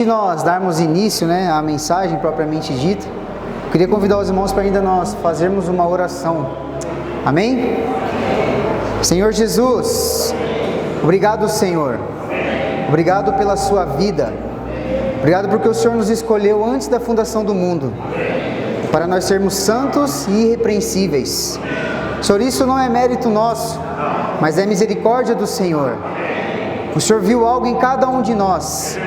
Antes de nós darmos início, à mensagem propriamente dita, eu queria convidar os irmãos para ainda nós fazermos uma oração. Amém? Senhor Jesus, obrigado, Senhor. Obrigado pela sua vida. Obrigado porque o Senhor nos escolheu antes da fundação do mundo, para nós sermos santos e irrepreensíveis. Senhor, isso não é mérito nosso, mas é misericórdia do Senhor. O Senhor viu algo em cada um de nós.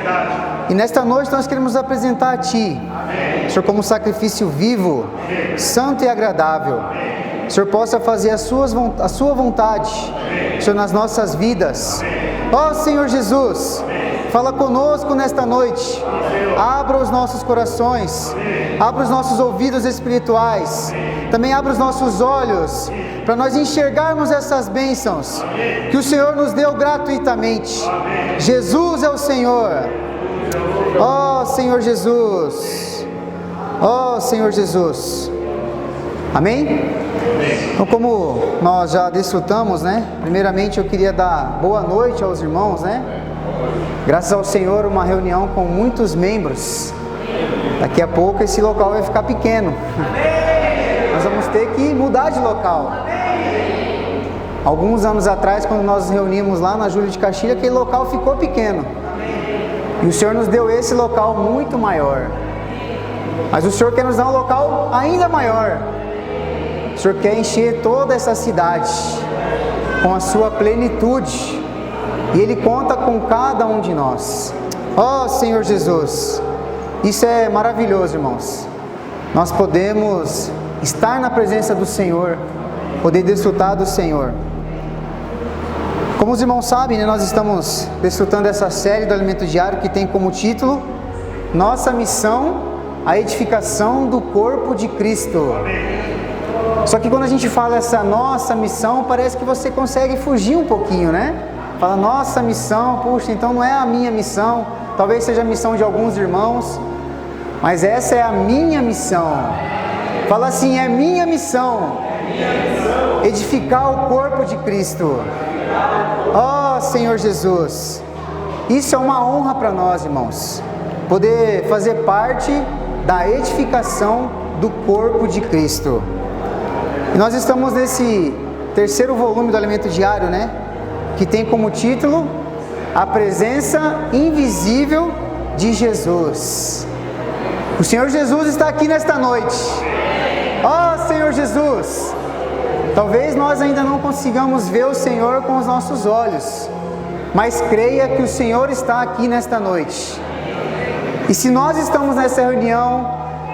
E nesta noite nós queremos apresentar a Ti, Senhor, como sacrifício vivo, santo e agradável. O Senhor possa fazer a Sua vontade, Senhor, nas nossas vidas. Ó Senhor Jesus, fala conosco nesta noite. Abra os nossos corações, abra os nossos ouvidos espirituais, também abra os nossos olhos, para nós enxergarmos essas bênçãos que o Senhor nos deu gratuitamente. Jesus é o Senhor. Ó Senhor Jesus, ó Senhor Jesus. Amém? Então, como nós já desfrutamos, primeiramente eu queria dar boa noite aos irmãos, Graças ao Senhor, uma reunião com muitos membros. Daqui a pouco esse local vai ficar pequeno. Nós vamos ter que mudar de local. Alguns anos atrás, quando nós nos reunimos lá na Júlio de Castilho, aquele local ficou pequeno. E o Senhor nos deu esse local muito maior. Mas o Senhor quer nos dar um local ainda maior. O Senhor quer encher toda essa cidade com a sua plenitude. E Ele conta com cada um de nós. Ó Senhor Jesus, isso é maravilhoso, irmãos. Nós podemos estar na presença do Senhor, poder desfrutar do Senhor. Como os irmãos sabem, nós estamos desfrutando essa série do Alimento Diário que tem como título Nossa Missão, a Edificação do Corpo de Cristo. Só que quando a gente fala essa nossa missão, parece que você consegue fugir um pouquinho, Fala, nossa missão, puxa, então não é a minha missão, talvez seja a missão de alguns irmãos, mas essa é a minha missão. Fala assim, é minha missão, edificar o corpo de Cristo. Ó Senhor Jesus, isso é uma honra para nós, irmãos, poder fazer parte da edificação do corpo de Cristo. E nós estamos nesse terceiro volume do Alimento Diário, que tem como título A Presença Invisível de Jesus. O Senhor Jesus está aqui nesta noite. Ó Senhor Jesus, talvez nós ainda não consigamos ver o Senhor com os nossos olhos, mas creia que o Senhor está aqui nesta noite. E se nós estamos nessa reunião,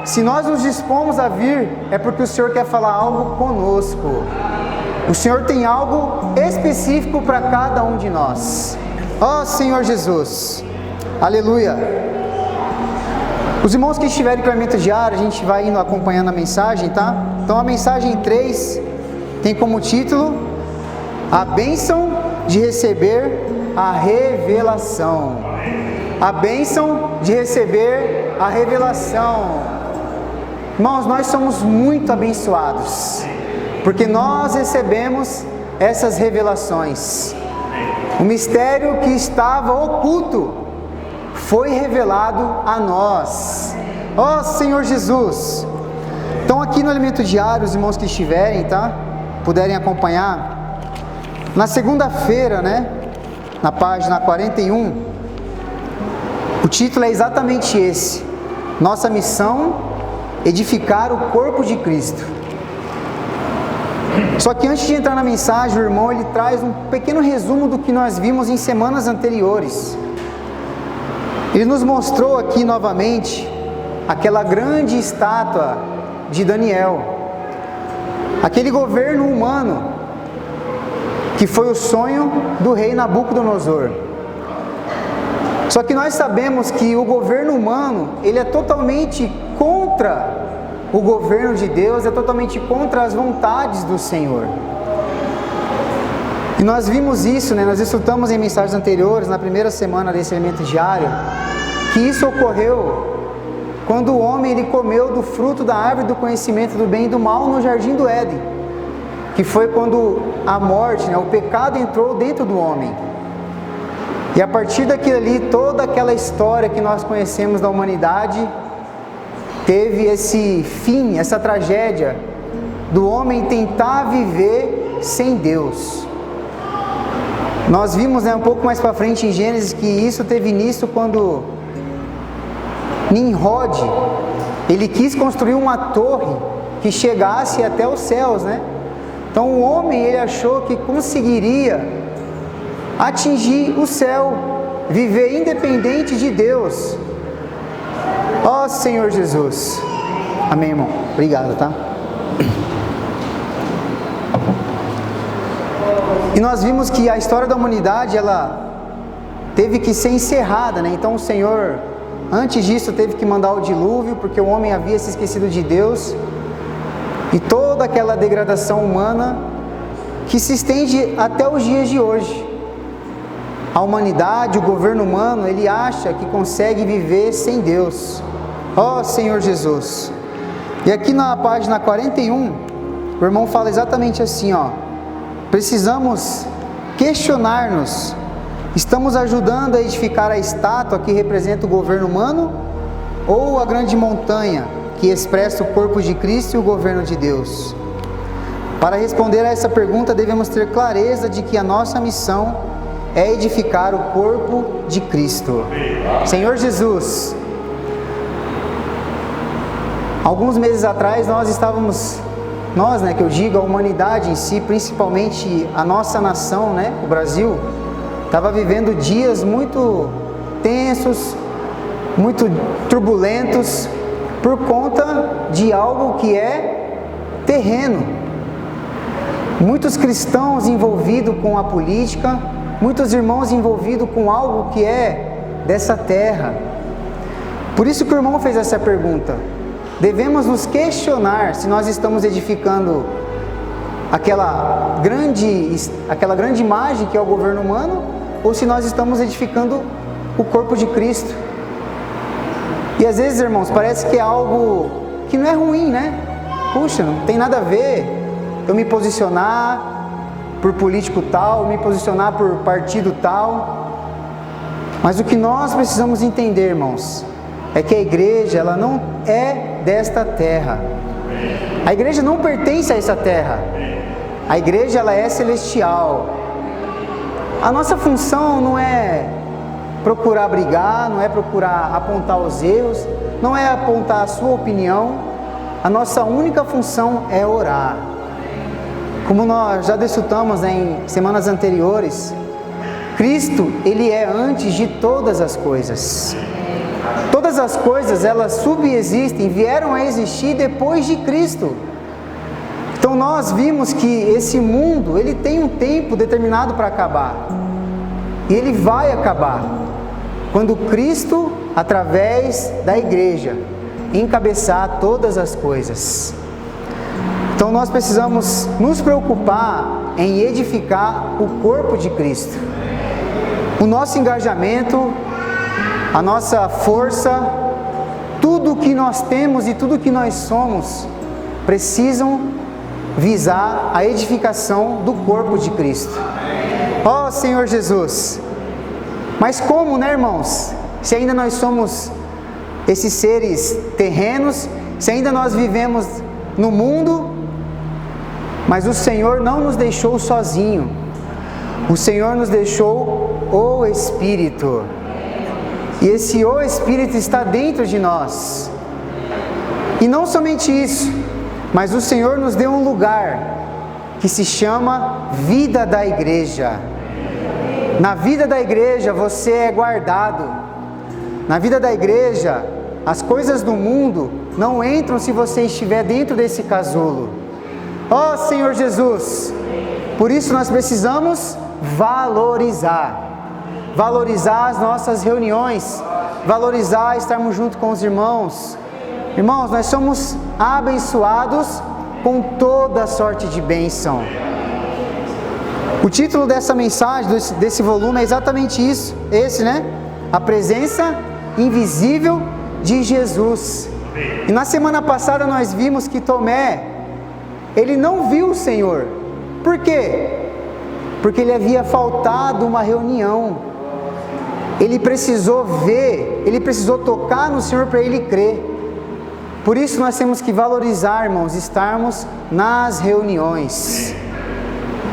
se nós nos dispomos a vir, é porque o Senhor quer falar algo conosco. O Senhor tem algo específico para cada um de nós. Ó Senhor Jesus, aleluia. Os irmãos que estiverem com o Alimento Diário, a gente vai indo acompanhando a mensagem, tá? Então a mensagem 3 tem como título A Bênção de Receber a Revelação. A bênção de receber a revelação. Irmãos, nós somos muito abençoados, porque nós recebemos essas revelações. O mistério que estava oculto foi revelado a nós. Ó Senhor Jesus. Então aqui no Alimento Diário, os irmãos que estiverem, puderem acompanhar, na segunda-feira, na página 41, o título é exatamente esse: Nossa Missão, Edificar o Corpo de Cristo. Só que antes de entrar na mensagem, o irmão ele traz um pequeno resumo do que nós vimos em semanas anteriores. Ele nos mostrou aqui novamente aquela grande estátua de Daniel, aquele governo humano que foi o sonho do rei Nabucodonosor. Só que nós sabemos que o governo humano, ele é totalmente contra o governo de Deus, é totalmente contra as vontades do Senhor. E nós vimos isso, nós estudamos em mensagens anteriores, na primeira semana desse Alimento Diário, que isso ocorreu quando o homem ele comeu do fruto da árvore do conhecimento do bem e do mal no jardim do Éden, que foi quando a morte, o pecado entrou dentro do homem. E a partir daquilo ali, toda aquela história que nós conhecemos da humanidade teve esse fim, essa tragédia do homem tentar viver sem Deus. Nós vimos um pouco mais para frente em Gênesis que isso teve início quando Nimrod, ele quis construir uma torre que chegasse até os céus, né? Então o homem, ele achou que conseguiria atingir o céu, viver independente de Deus. Ó Senhor Jesus. Amém, irmão? Obrigado, tá? E nós vimos que a história da humanidade, ela teve que ser encerrada, né? Então o Senhor, antes disso, teve que mandar o dilúvio, porque o homem havia se esquecido de Deus. E toda aquela degradação humana que se estende até os dias de hoje. A humanidade, o governo humano, ele acha que consegue viver sem Deus. Ó Senhor Jesus. E aqui na página 41, o irmão fala exatamente assim, ó. Precisamos questionar-nos. Estamos ajudando a edificar a estátua que representa o governo humano ou a grande montanha que expressa o corpo de Cristo e o governo de Deus? Para responder a essa pergunta, devemos ter clareza de que a nossa missão é edificar o corpo de Cristo. Senhor Jesus, alguns meses atrás nós, que eu digo, a humanidade em si, principalmente a nossa nação, o Brasil, estava vivendo dias muito tensos, muito turbulentos, por conta de algo que é terreno. Muitos cristãos envolvidos com a política, muitos irmãos envolvidos com algo que é dessa terra. Por isso que o irmão fez essa pergunta. Devemos nos questionar se nós estamos edificando aquela grande imagem que é o governo humano, ou se nós estamos edificando o corpo de Cristo. E às vezes, irmãos, parece que é algo que não é ruim, né? Puxa, não tem nada a ver eu me posicionar por político tal, me posicionar por partido tal. Mas o que nós precisamos entender, irmãos, é que a igreja, ela não é desta terra. A igreja não pertence a essa terra. A igreja, ela é celestial. A nossa função não é procurar brigar, não é procurar apontar os erros, não é apontar a sua opinião. A nossa única função é orar. Como nós já desfrutamos em semanas anteriores, Cristo, Ele é antes de todas as coisas. Todas as coisas, elas subsistem, vieram a existir depois de Cristo. Então nós vimos que esse mundo, ele tem um tempo determinado para acabar. E ele vai acabar quando Cristo, através da igreja, encabeçar todas as coisas. Então nós precisamos nos preocupar em edificar o corpo de Cristo. O nosso engajamento, a nossa força, tudo o que nós temos e tudo o que nós somos, precisam visar a edificação do corpo de Cristo. Ó Senhor Jesus! Mas como, irmãos? Se ainda nós somos esses seres terrenos, se ainda nós vivemos no mundo, mas o Senhor não nos deixou sozinho. O Senhor nos deixou o Espírito. E esse o Espírito está dentro de nós. E não somente isso, mas o Senhor nos deu um lugar que se chama vida da igreja. Na vida da igreja você é guardado. Na vida da igreja, as coisas do mundo não entram se você estiver dentro desse casulo. Ó Senhor Jesus! Por isso nós precisamos valorizar as nossas reuniões, valorizar estarmos junto com os irmãos. Irmãos, nós somos abençoados com toda sorte de bênção. O título dessa mensagem, desse volume é exatamente isso, a presença invisível de Jesus. E na semana passada nós vimos que Tomé, ele não viu o Senhor. Por quê? Porque ele havia faltado uma reunião. ele precisou ver, ele precisou tocar no Senhor para ele crer. Por isso nós temos que valorizar, irmãos, estarmos nas reuniões.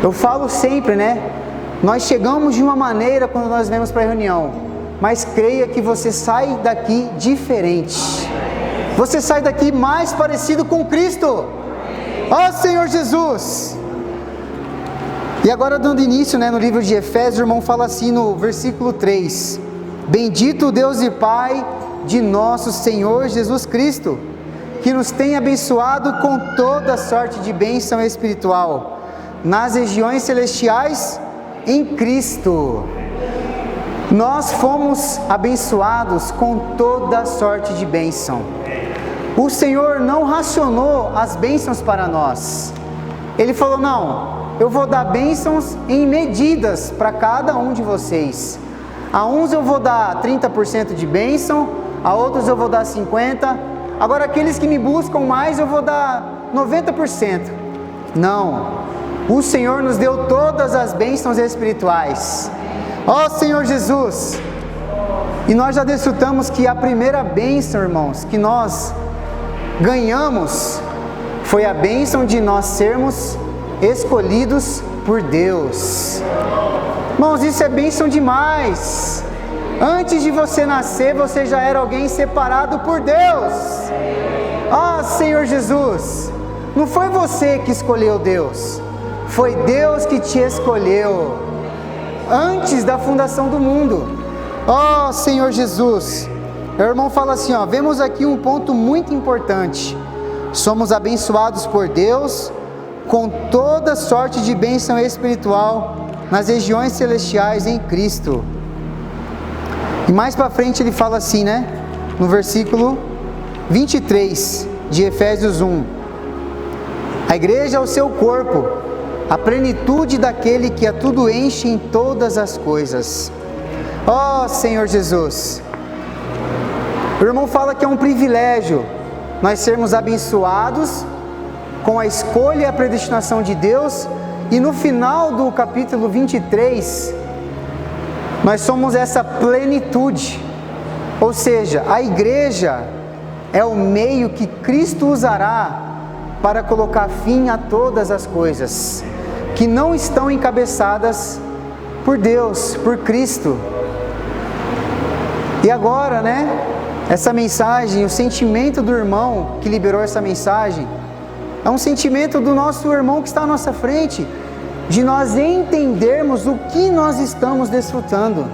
Eu falo sempre, né? Nós chegamos de uma maneira quando nós vemos para a reunião, mas creia que você sai daqui diferente. Você sai daqui mais parecido com Cristo. Ó Senhor Jesus! E agora dando início, né, no livro de Efésios, o irmão fala assim no versículo 3: Bendito o Deus e Pai de nosso Senhor Jesus Cristo, que nos tem abençoado com toda sorte de bênção espiritual nas regiões celestiais em Cristo. Nós fomos abençoados com toda sorte de bênção. O Senhor não racionou as bênçãos para nós. Ele falou: não, eu vou dar bênçãos em medidas para cada um de vocês. A uns eu vou dar 30% de bênção, a outros eu vou dar 50%. Agora aqueles que me buscam mais eu vou dar 90%. Não, o Senhor nos deu todas as bênçãos espirituais. Ó Senhor Jesus! E nós já desfrutamos que a primeira bênção, irmãos, que nós ganhamos foi a bênção de nós sermos escolhidos por Deus. Irmãos, isso é bênção demais. Antes de você nascer, você já era alguém separado por Deus. Ó Senhor Jesus! Não foi você que escolheu Deus, foi Deus que te escolheu antes da fundação do mundo. Ó Senhor Jesus! O irmão fala assim, ó, vemos aqui um ponto muito importante. Somos abençoados por Deus com toda sorte de bênção espiritual nas regiões celestiais em Cristo. E mais para frente ele fala assim, né? No versículo 23 de Efésios 1. A igreja é o seu corpo, a plenitude daquele que a tudo enche em todas as coisas. Ó Senhor Jesus! O irmão fala que é um privilégio nós sermos abençoados com a escolha e a predestinação de Deus, e no final do capítulo 23, nós somos essa plenitude, ou seja, a igreja é o meio que Cristo usará para colocar fim a todas as coisas que não estão encabeçadas por Deus, por Cristo. E agora, né? Essa mensagem, o sentimento do irmão que liberou essa mensagem, é um sentimento do nosso irmão que está à nossa frente, de nós entendermos o que nós estamos desfrutando.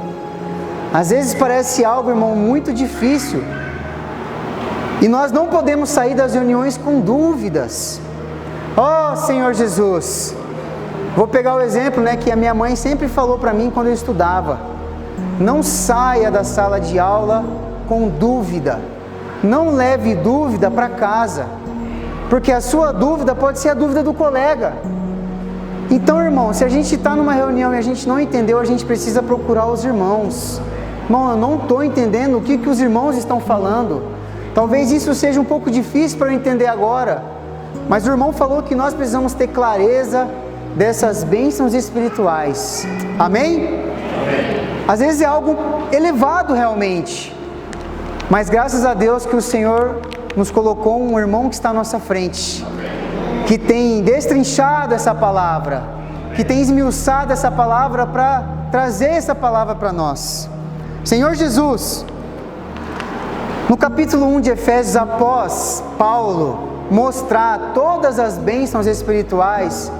Às vezes parece algo, irmão, muito difícil, e nós não podemos sair das reuniões com dúvidas. Ó Senhor Jesus! Vou pegar o exemplo, né, que a minha mãe sempre falou para mim quando eu estudava: não saia da sala de aula com dúvida, não leve dúvida para casa, porque a sua dúvida pode ser a dúvida do colega. Então, irmão, se a gente está numa reunião e a gente não entendeu, a gente precisa procurar os irmãos. Irmão, eu não estou entendendo o que os irmãos estão falando. Talvez isso seja um pouco difícil para eu entender agora, mas o irmão falou que nós precisamos ter clareza dessas bênçãos espirituais. Amém? Amém. Às vezes é algo elevado realmente, mas graças a Deus que o Senhor nos colocou um irmão que está à nossa frente, que tem destrinchado essa palavra, que tem esmiuçado essa palavra para trazer essa palavra para nós. Senhor Jesus, no capítulo 1 de Efésios, após Paulo mostrar todas as bênçãos espirituais,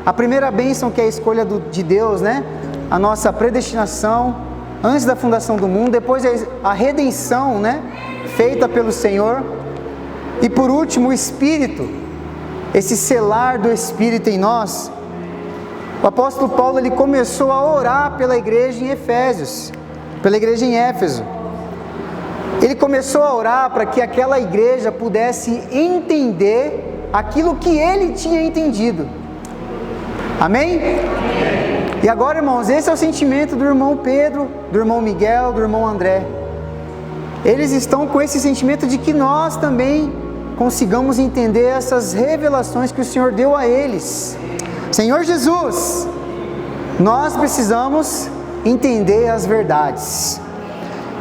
a primeira bênção que é a escolha de Deus, né? A nossa predestinação antes da fundação do mundo, depois a redenção, né? Feita pelo Senhor, e por último o Espírito, esse selar do Espírito em nós. O apóstolo Paulo, ele começou a orar pela igreja em Efésios, pela igreja em Éfeso. Ele começou a orar para que aquela igreja pudesse entender aquilo que ele tinha entendido. Amém? E agora, irmãos, esse é o sentimento do irmão Pedro, do irmão Miguel, do irmão André. Eles estão com esse sentimento de que nós também consigamos entender essas revelações que o Senhor deu a eles. Senhor Jesus, nós precisamos entender as verdades.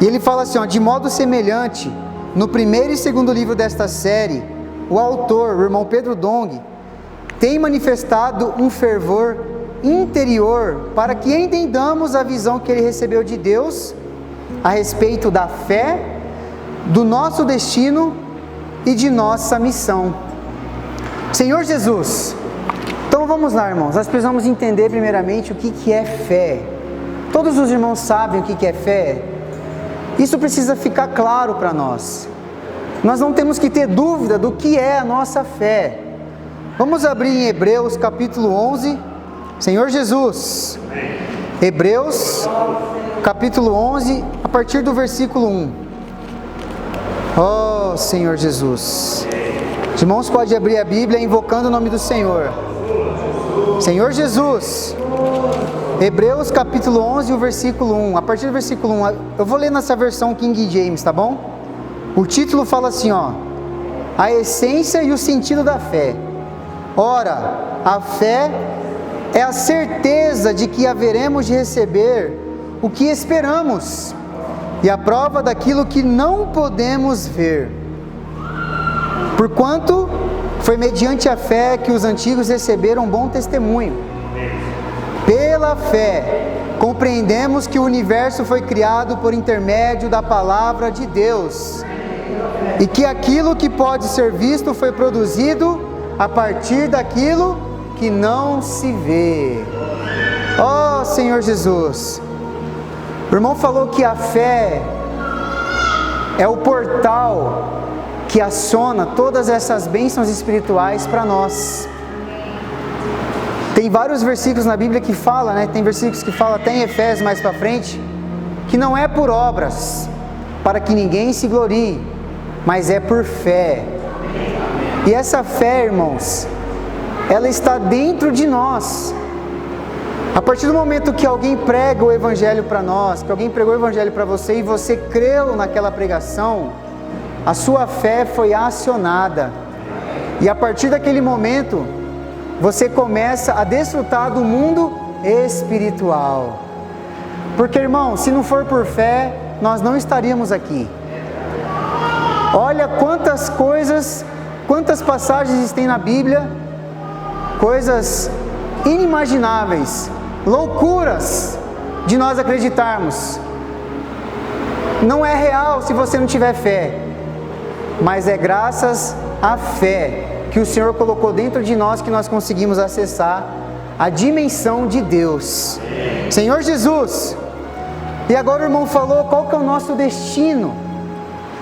E ele fala assim, ó, de modo semelhante, no primeiro e segundo livro desta série, o autor, o irmão Pedro Dong, tem manifestado um fervor interior para que entendamos a visão que ele recebeu de Deus a respeito da fé, do nosso destino e de nossa missão. Senhor Jesus, então vamos lá, irmãos, nós precisamos entender primeiramente o que é fé. Todos os irmãos sabem o que é fé? Isso precisa ficar claro para nós. Nós não temos que ter dúvida do que é a nossa fé. Vamos abrir em Hebreus capítulo 11, Senhor Jesus. Hebreus capítulo 11, a partir do versículo 1. Oh, Senhor Jesus. Os irmãos podem abrir a Bíblia invocando o nome do Senhor. Senhor Jesus. Hebreus capítulo 11, o versículo 1. A partir do versículo 1, eu vou ler nessa versão King James, tá bom? O título fala assim, ó: a essência e o sentido da fé. Ora, a fé é a certeza de que haveremos de receber o que esperamos, e a prova daquilo que não podemos ver. Porquanto foi mediante a fé que os antigos receberam bom testemunho. Pela fé, compreendemos que o universo foi criado por intermédio da palavra de Deus, e que aquilo que pode ser visto foi produzido a partir daquilo que não se vê. Oh, Senhor Jesus. O irmão falou que a fé é o portal que aciona todas essas bênçãos espirituais para nós. Tem vários versículos na Bíblia que falam, né? Tem versículos que falam até em Efésios mais para frente, que não é por obras, para que ninguém se glorie, mas é por fé. E essa fé, irmãos, ela está dentro de nós. A partir do momento que alguém prega o Evangelho para nós, que alguém pregou o Evangelho para você e você creu naquela pregação, a sua fé foi acionada. E a partir daquele momento, você começa a desfrutar do mundo espiritual. Porque, irmão, se não for por fé, nós não estaríamos aqui. Olha quantas coisas, quantas passagens existem na Bíblia, coisas inimagináveis, loucuras de nós acreditarmos. Não é real se você não tiver fé, mas é graças à fé que o Senhor colocou dentro de nós que nós conseguimos acessar a dimensão de Deus. Senhor Jesus. E agora o irmão falou qual que é o nosso destino.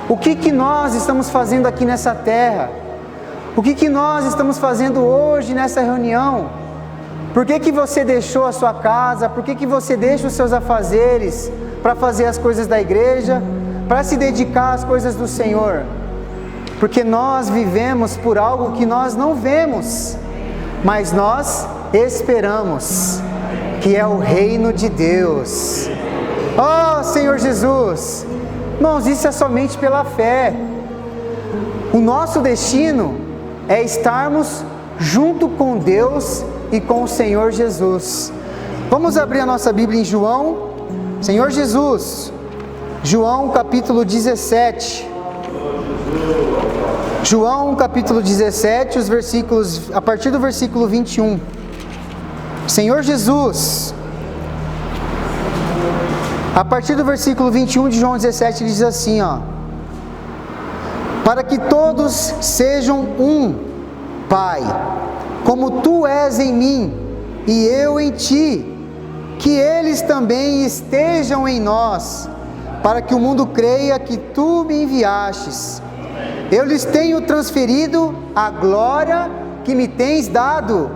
O que nós estamos fazendo aqui nessa terra? O que nós estamos fazendo hoje nessa reunião? Por que você deixou a sua casa? Por que você deixa os seus afazeres para fazer as coisas da igreja? Para se dedicar às coisas do Senhor? Porque nós vivemos por algo que nós não vemos, mas nós esperamos, que é o reino de Deus. Oh, Senhor Jesus! Irmãos, isso é somente pela fé. O nosso destino é estarmos junto com Deus e com o Senhor Jesus. Vamos abrir a nossa Bíblia em João, Senhor Jesus, João capítulo 17. João capítulo 17, os versículos, a partir do versículo 21. Senhor Jesus, a partir do versículo 21 de João 17, ele diz assim, ó: para que todos sejam um, Pai, como Tu és em mim e eu em Ti, que eles também estejam em nós, para que o mundo creia que Tu me enviastes. Eu lhes tenho transferido a glória que me tens dado,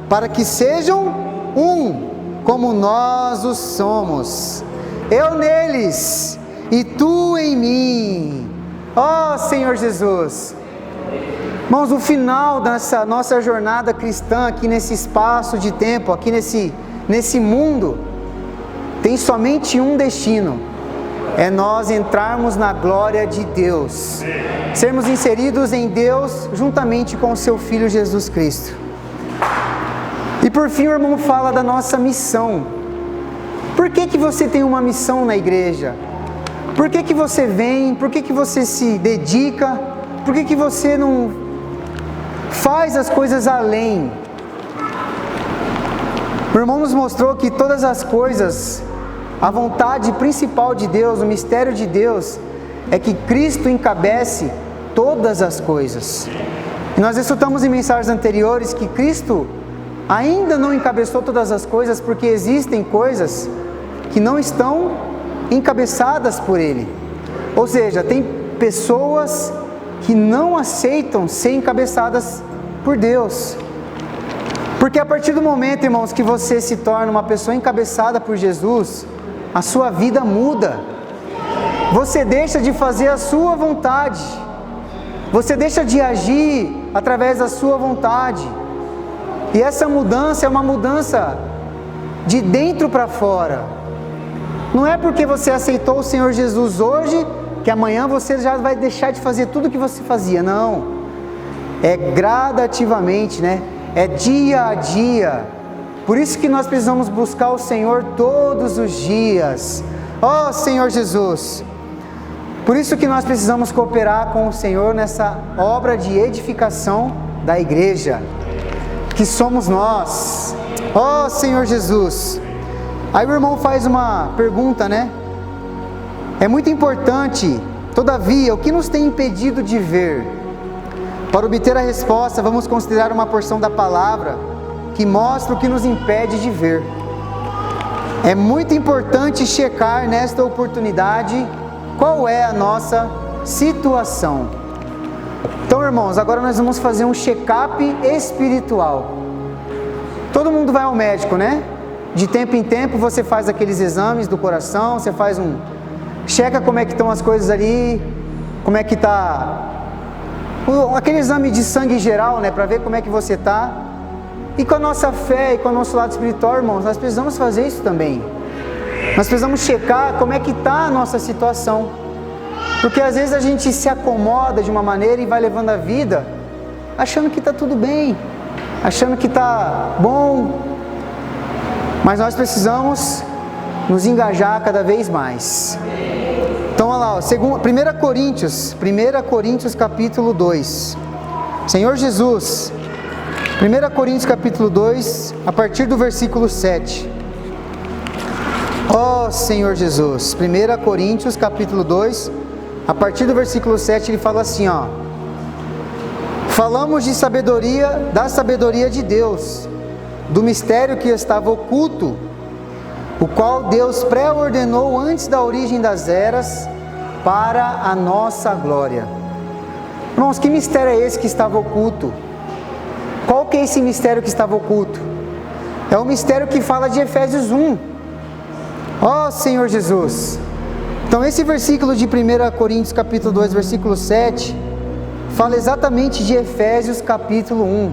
para que sejam um, como nós o somos. Eu neles e Tu em mim. Ó Senhor Jesus. Irmãos, o final dessa nossa jornada cristã aqui nesse espaço de tempo, aqui nesse mundo, tem somente um destino: é nós entrarmos na glória de Deus, sermos inseridos em Deus juntamente com o seu Filho Jesus Cristo. E por fim o irmão fala da nossa missão. Por que você tem uma missão na igreja? Por que você vem? Por que você se dedica? Por que você não faz as coisas além? O irmão nos mostrou que todas as coisas, a vontade principal de Deus, o mistério de Deus, é que Cristo encabece todas as coisas. E nós estudamos em mensagens anteriores que Cristo ainda não encabeçou todas as coisas, porque existem coisas que não estão encabeçadas por Ele. Ou seja, tem pessoas que não aceitam ser encabeçadas por Deus. Porque a partir do momento, irmãos, que você se torna uma pessoa encabeçada por Jesus, a sua vida muda. Você deixa de fazer a sua vontade. Você deixa de agir através da sua vontade. E essa mudança é uma mudança de dentro para fora. Não é porque você aceitou o Senhor Jesus hoje, que amanhã você já vai deixar de fazer tudo o que você fazia. Não. É gradativamente, né? É dia a dia. Por isso que nós precisamos buscar o Senhor todos os dias. Ó Senhor Jesus! Por isso que nós precisamos cooperar com o Senhor nessa obra de edificação da igreja, que somos nós. Ó Senhor Jesus! Aí o irmão faz uma pergunta, né? É muito importante, todavia, o que nos tem impedido de ver? Para obter a resposta, vamos considerar uma porção da palavra que mostra o que nos impede de ver. É muito importante checar nesta oportunidade qual é a nossa situação. Então, irmãos, agora nós vamos fazer um check-up espiritual. Todo mundo vai ao médico, né? De tempo em tempo você faz aqueles exames do coração, você faz checa como é que estão as coisas ali, como é que está aquele exame de sangue geral, né, para ver como é que você está. E com a nossa fé e com o nosso lado espiritual, irmãos, nós precisamos fazer isso também. Nós precisamos checar como é que está a nossa situação. Porque às vezes a gente se acomoda de uma maneira e vai levando a vida achando que está tudo bem, achando que está bom. Mas nós precisamos nos engajar cada vez mais. Então, olha lá, 1 Coríntios capítulo 2. Senhor Jesus, 1 Coríntios capítulo 2, a partir do versículo 7. Ó Senhor Jesus, 1 Coríntios capítulo 2, a partir do versículo 7, ele fala assim, ó: falamos de sabedoria, da sabedoria de Deus, do mistério que estava oculto, o qual Deus pré-ordenou antes da origem das eras, para a nossa glória. Irmãos, que mistério é esse que estava oculto? Qual que é esse mistério que estava oculto? É o mistério que fala de Efésios 1. Ó Senhor Jesus! Então esse versículo de 1 Coríntios capítulo 2, versículo 7, fala exatamente de Efésios capítulo 1.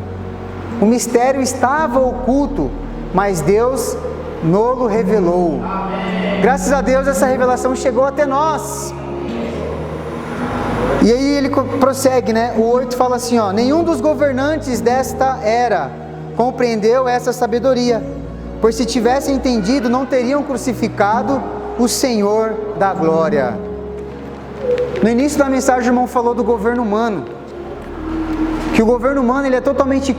O mistério estava oculto, mas Deus nos revelou. Graças a Deus essa revelação chegou até nós. E aí ele prossegue, né? O 8 fala assim, ó: nenhum dos governantes desta era compreendeu essa sabedoria, pois se tivessem entendido, não teriam crucificado o Senhor da glória. No início da mensagem o irmão falou do governo humano, que o governo humano ele é totalmente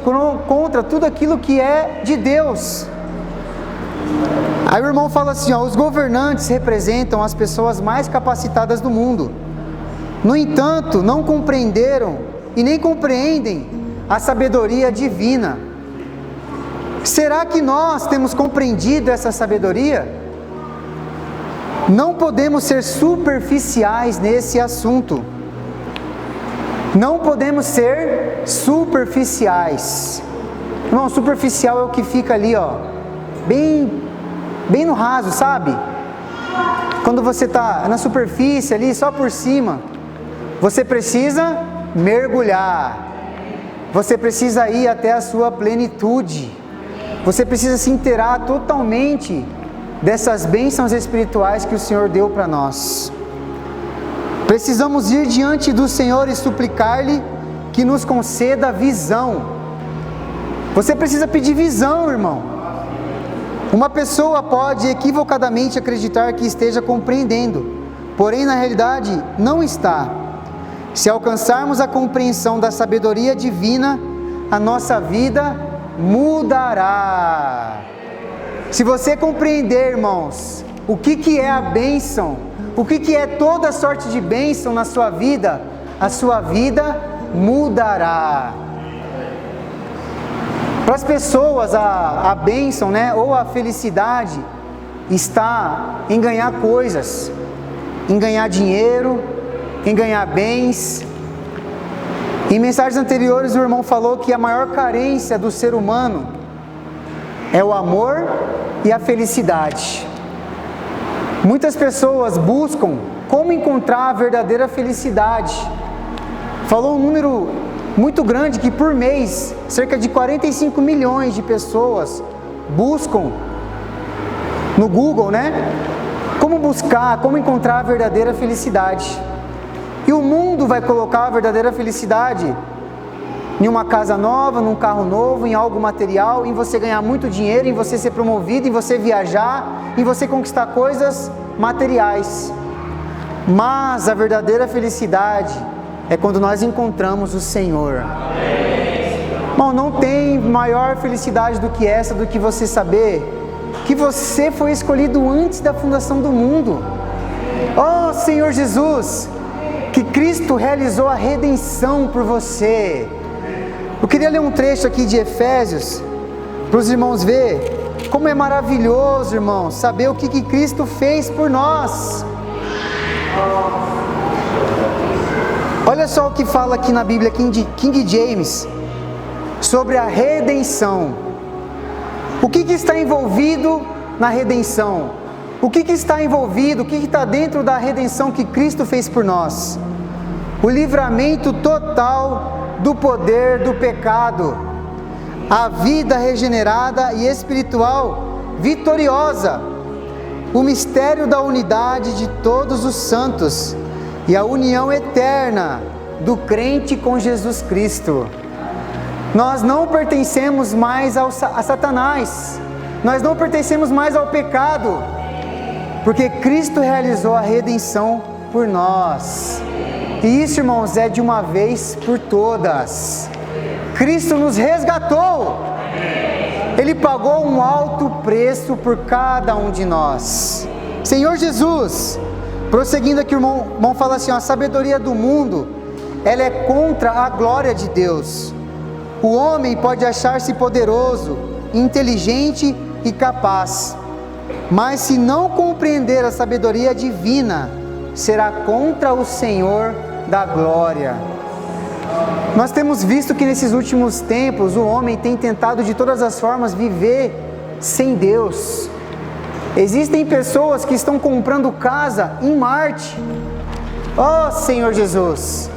contra tudo aquilo que é de Deus. Aí o irmão fala assim, ó: os governantes representam as pessoas mais capacitadas do mundo. No entanto, não compreenderam e nem compreendem a sabedoria divina. Será que nós temos compreendido essa sabedoria? Não podemos ser superficiais nesse assunto. Não podemos ser superficiais. Não, superficial é o que fica ali, ó, bem no raso, sabe? Quando você está na superfície ali, só por cima. Você precisa mergulhar. Você precisa ir até a sua plenitude. Você precisa se inteirar totalmente dessas bênçãos espirituais que o Senhor deu para nós. Precisamos ir diante do Senhor e suplicar-lhe que nos conceda visão. Você precisa pedir visão, irmão. Uma pessoa pode equivocadamente acreditar que esteja compreendendo, porém na realidade não está. Se alcançarmos a compreensão da sabedoria divina, a nossa vida mudará. Se você compreender, irmãos, o que é a bênção, o que é toda sorte de bênção na sua vida, a sua vida mudará. Para as pessoas, a bênção, né, ou a felicidade está em ganhar coisas, em ganhar dinheiro, em ganhar bens. Em mensagens anteriores o irmão falou que a maior carência do ser humano é o amor e a felicidade. Muitas pessoas buscam como encontrar a verdadeira felicidade. Falou um número muito grande que por mês, cerca de 45 milhões de pessoas buscam no Google, né? Como encontrar a verdadeira felicidade. E o mundo vai colocar a verdadeira felicidade em uma casa nova, num carro novo, em algo material, em você ganhar muito dinheiro, em você ser promovido, em você viajar, em você conquistar coisas materiais. Mas a verdadeira felicidade é quando nós encontramos o Senhor. Bom, não tem maior felicidade do que essa, do que você saber que você foi escolhido antes da fundação do mundo. Oh Senhor Jesus, que Cristo realizou a redenção por você. Eu queria ler um trecho aqui de Efésios, para os irmãos verem como é maravilhoso, irmãos, saber o que Cristo fez por nós. Olha só o que fala aqui na Bíblia King James, sobre a redenção. O que está envolvido na redenção? O que está envolvido, o que está dentro da redenção que Cristo fez por nós? O livramento total do poder do pecado, a vida regenerada e espiritual vitoriosa, o mistério da unidade de todos os santos e a união eterna do crente com Jesus Cristo. Nós não pertencemos mais a Satanás, nós não pertencemos mais ao pecado, porque Cristo realizou a redenção por nós. E isso, irmãos, é de uma vez por todas. Cristo nos resgatou. Ele pagou um alto preço por cada um de nós. Senhor Jesus, prosseguindo aqui, o irmão fala assim, ó, a sabedoria do mundo, ela é contra a glória de Deus. O homem pode achar-se poderoso, inteligente e capaz, mas se não compreender a sabedoria divina, será contra o Senhor da glória. Nós temos visto que nesses últimos tempos o homem tem tentado de todas as formas viver sem Deus. Existem pessoas que estão comprando casa em Marte. Oh Senhor Jesus!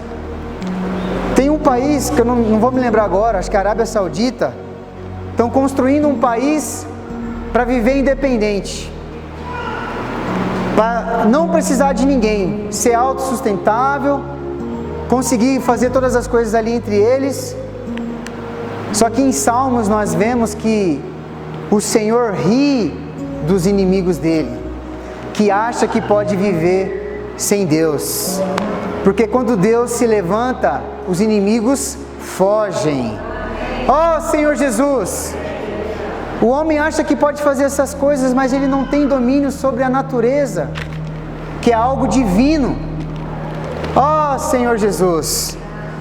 Tem um país que eu não vou me lembrar agora, acho que é a Arábia Saudita. Estão construindo um país para viver independente, para não precisar de ninguém, ser autossustentável, conseguir fazer todas as coisas ali entre eles. Só que em Salmos nós vemos que o Senhor ri dos inimigos dele, que acha que pode viver sem Deus, porque quando Deus se levanta, os inimigos fogem. Oh Senhor Jesus! O homem acha que pode fazer essas coisas, mas ele não tem domínio sobre a natureza, que é algo divino. Oh Senhor Jesus!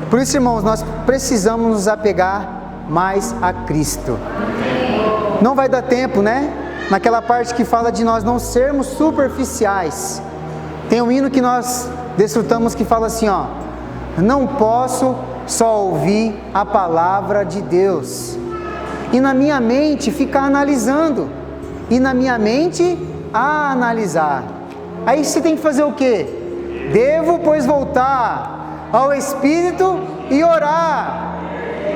Por isso, irmãos, nós precisamos nos apegar mais a Cristo. Não vai dar tempo, né? Naquela parte que fala de nós não sermos superficiais. Tem um hino que nós desfrutamos que fala assim, ó: não posso só ouvir a palavra de Deus e na minha mente ficar analisando, e na minha mente a analisar. Aí você tem que fazer o quê? Devo, pois, voltar ao Espírito e orar,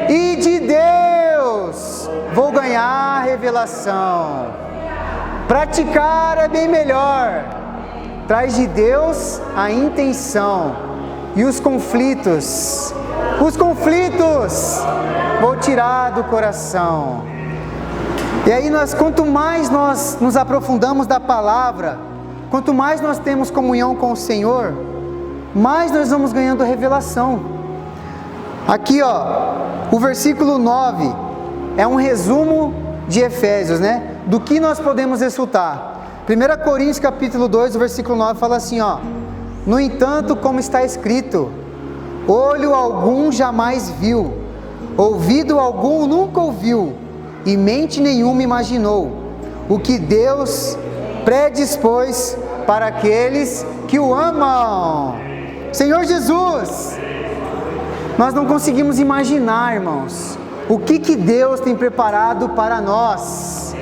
e de Deus vou ganhar revelação. Praticar é bem melhor. Traz de Deus a intenção. E os conflitos vou tirar do coração. E aí quanto mais nós nos aprofundamos da palavra, quanto mais nós temos comunhão com o Senhor, mais nós vamos ganhando revelação. Aqui ó, o versículo 9 é um resumo de Efésios, né? Do que nós podemos resultar. 1 Coríntios capítulo 2, o versículo 9 fala assim ó: no entanto, como está escrito, olho algum jamais viu, ouvido algum nunca ouviu, e mente nenhuma imaginou o que Deus predispôs para aqueles que o amam. Senhor Jesus, nós não conseguimos imaginar, irmãos, o que Deus tem preparado para nós.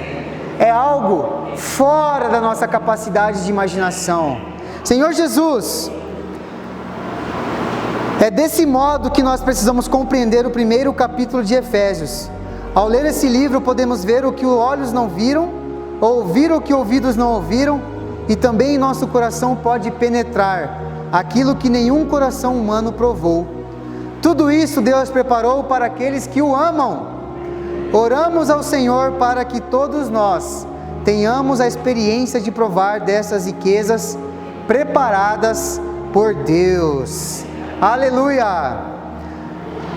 É algo fora da nossa capacidade de imaginação. Senhor Jesus, é desse modo que nós precisamos compreender o primeiro capítulo de Efésios. Ao ler esse livro, podemos ver o que os olhos não viram, ouvir o que ouvidos não ouviram, e também em nosso coração pode penetrar aquilo que nenhum coração humano provou. Tudo isso Deus preparou para aqueles que o amam. Oramos ao Senhor para que todos nós tenhamos a experiência de provar dessas riquezas preparadas por Deus. Aleluia!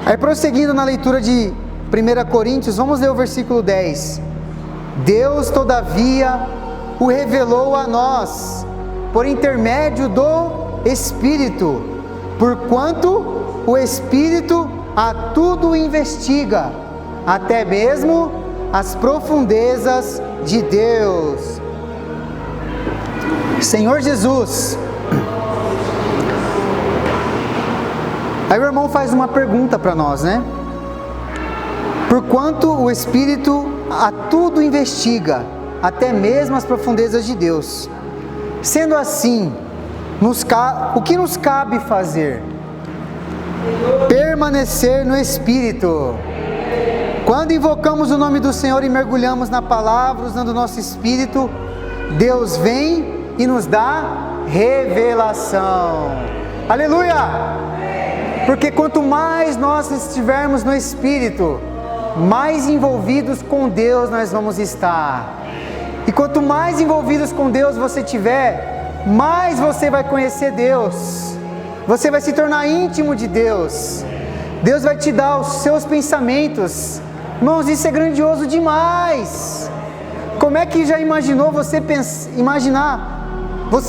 Aí prosseguindo na leitura de 1 Coríntios, vamos ler o versículo 10. Deus, todavia, o revelou a nós, por intermédio do Espírito, porquanto o Espírito a tudo investiga, até mesmo as profundezas de Deus. Senhor Jesus, aí o irmão faz uma pergunta para nós, né? Porquanto o Espírito a tudo investiga, até mesmo as profundezas de Deus. Sendo assim, o que nos cabe fazer? Permanecer no Espírito. Quando invocamos o nome do Senhor e mergulhamos na palavra, usando o nosso Espírito, Deus vem e nos dá revelação. Aleluia! Porque quanto mais nós estivermos no Espírito, mais envolvidos com Deus nós vamos estar. E quanto mais envolvidos com Deus você tiver, mais você vai conhecer Deus. Você vai se tornar íntimo de Deus. Deus vai te dar os seus pensamentos. Irmãos, isso é grandioso demais. Como é que já imaginou você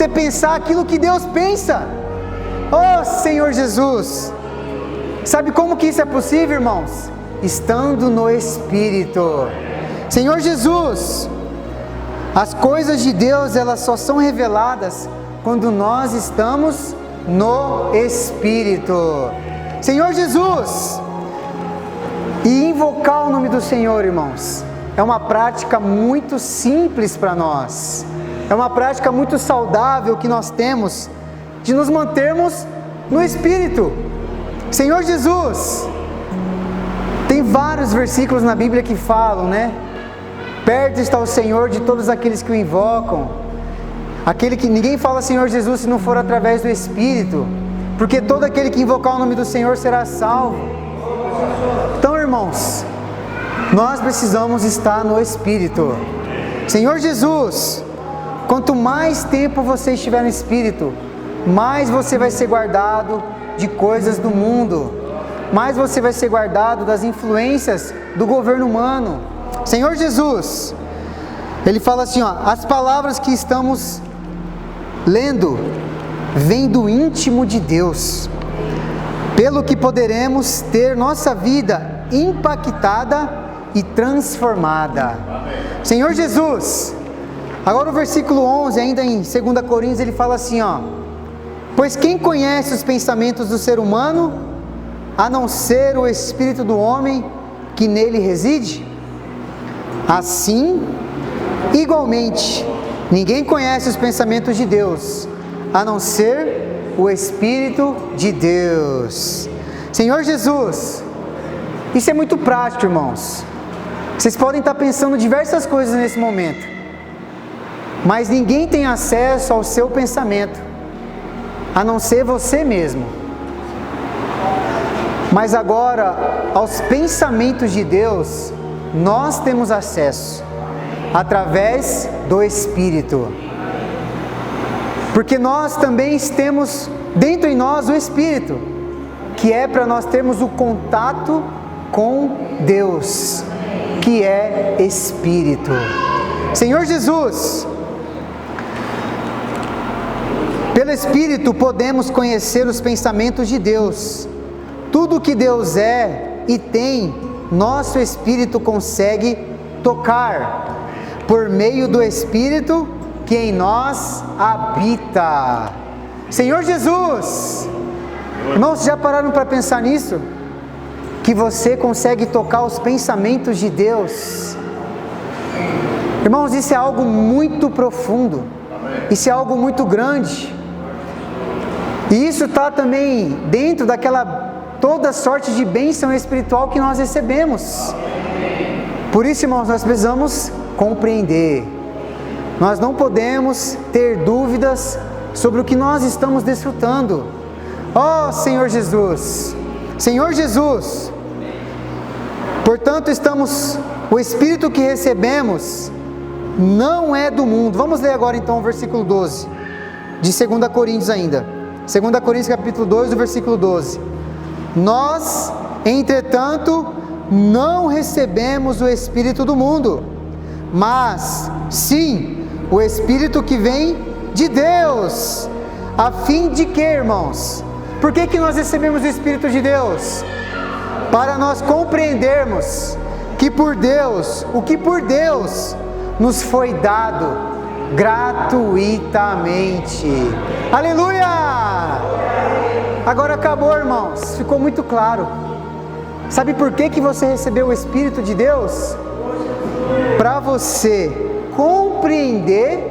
pensar aquilo que Deus pensa? Oh, Senhor Jesus! Sabe como que isso é possível, irmãos? Estando no Espírito. Senhor Jesus, as coisas de Deus, elas só são reveladas quando nós estamos no Espírito. Senhor Jesus, e invocar o nome do Senhor, irmãos, é uma prática muito simples para nós. É uma prática muito saudável que nós temos de nos mantermos no Espírito. Senhor Jesus, tem vários versículos na Bíblia que falam, né? Perto está o Senhor de todos aqueles que o invocam. Aquele que ninguém fala Senhor Jesus se não for através do Espírito, porque todo aquele que invocar o nome do Senhor será salvo. Então, irmãos, nós precisamos estar no Espírito. Senhor Jesus, quanto mais tempo você estiver no Espírito, mais você vai ser guardado de coisas do mundo, mais você vai ser guardado das influências do governo humano. Senhor Jesus, Ele fala assim, ó: as palavras que estamos lendo vêm do íntimo de Deus, pelo que poderemos ter nossa vida impactada e transformada. Senhor Jesus, agora o versículo 11, ainda em 2 Coríntios, ele fala assim, ó: pois quem conhece os pensamentos do ser humano, a não ser o espírito do homem que nele reside? Assim, igualmente, ninguém conhece os pensamentos de Deus, a não ser o Espírito de Deus. Senhor Jesus, isso é muito prático, irmãos. Vocês podem estar pensando diversas coisas nesse momento, mas ninguém tem acesso ao seu pensamento, a não ser você mesmo. Mas agora, aos pensamentos de Deus, nós temos acesso, através do Espírito. Porque nós também temos dentro em nós o Espírito, que é para nós termos o contato com Deus, que é Espírito. Senhor Jesus, pelo Espírito podemos conhecer os pensamentos de Deus. Tudo que Deus é e tem, nosso Espírito consegue tocar, por meio do Espírito que em nós habita. Senhor Jesus, irmãos, já pararam para pensar nisso? Que você consegue tocar os pensamentos de Deus? Irmãos, isso é algo muito profundo, isso é algo muito grande, e isso está também dentro daquela toda sorte de bênção espiritual que nós recebemos. Por isso, irmãos, nós precisamos compreender, nós não podemos ter dúvidas sobre o que nós estamos desfrutando. Ó Senhor Jesus, Senhor Jesus, portanto o Espírito que recebemos não é do mundo. Vamos ler agora então o versículo 12, de 2 Coríntios ainda, 2 Coríntios capítulo 2, o versículo 12. Nós, entretanto, não recebemos o Espírito do mundo, mas sim o Espírito que vem de Deus, a fim de que, irmãos? Por que nós recebemos o Espírito de Deus? Para nós compreendermos que por Deus, o que por Deus nos foi dado gratuitamente. Aleluia! Agora acabou, irmãos, ficou muito claro. Sabe por que você recebeu o Espírito de Deus? Para você compreender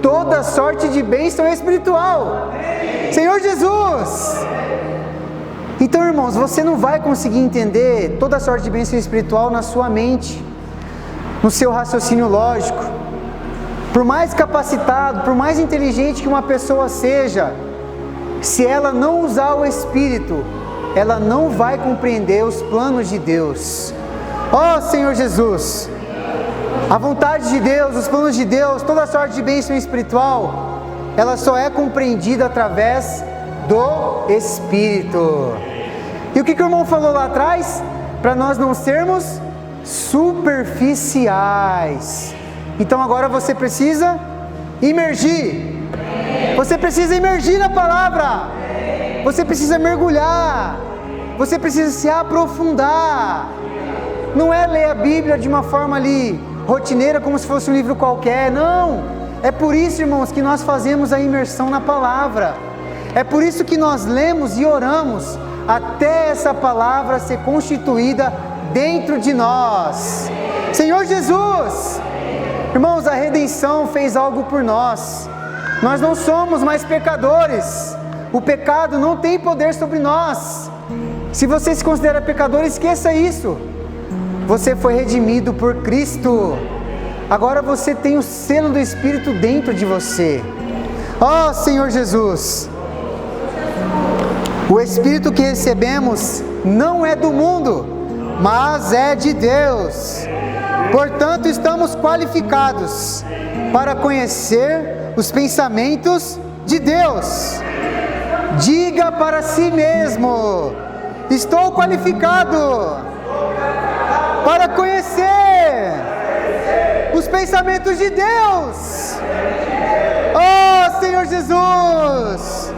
toda sorte de bênção espiritual. Senhor Jesus! Então, irmãos, você não vai conseguir entender toda sorte de bênção espiritual na sua mente, no seu raciocínio lógico. Por mais capacitado, por mais inteligente que uma pessoa seja, se ela não usar o Espírito, ela não vai compreender os planos de Deus. Ó Senhor Jesus, a vontade de Deus, os planos de Deus, toda sorte de bênção espiritual, ela só é compreendida através do Espírito. E o que o irmão falou lá atrás? Para nós não sermos superficiais. Então agora você precisa imergir. Você precisa imergir na palavra. Você precisa mergulhar. Você precisa se aprofundar. Não é ler a Bíblia de uma forma ali rotineira, como se fosse um livro qualquer. Não. É por isso, irmãos, que nós fazemos a imersão na palavra. É por isso que nós lemos e oramos até essa palavra ser constituída dentro de nós. Senhor Jesus, irmãos, a redenção fez algo por nós. Nós não somos mais pecadores. O pecado não tem poder sobre nós. Se você se considera pecador, esqueça isso. Você foi redimido por Cristo. Agora você tem o selo do Espírito dentro de você. Ó Senhor Jesus, o Espírito que recebemos não é do mundo, mas é de Deus. Portanto, estamos qualificados para conhecer os pensamentos de Deus. Diga para si mesmo: estou qualificado para conhecer os pensamentos de Deus. Oh Senhor Jesus,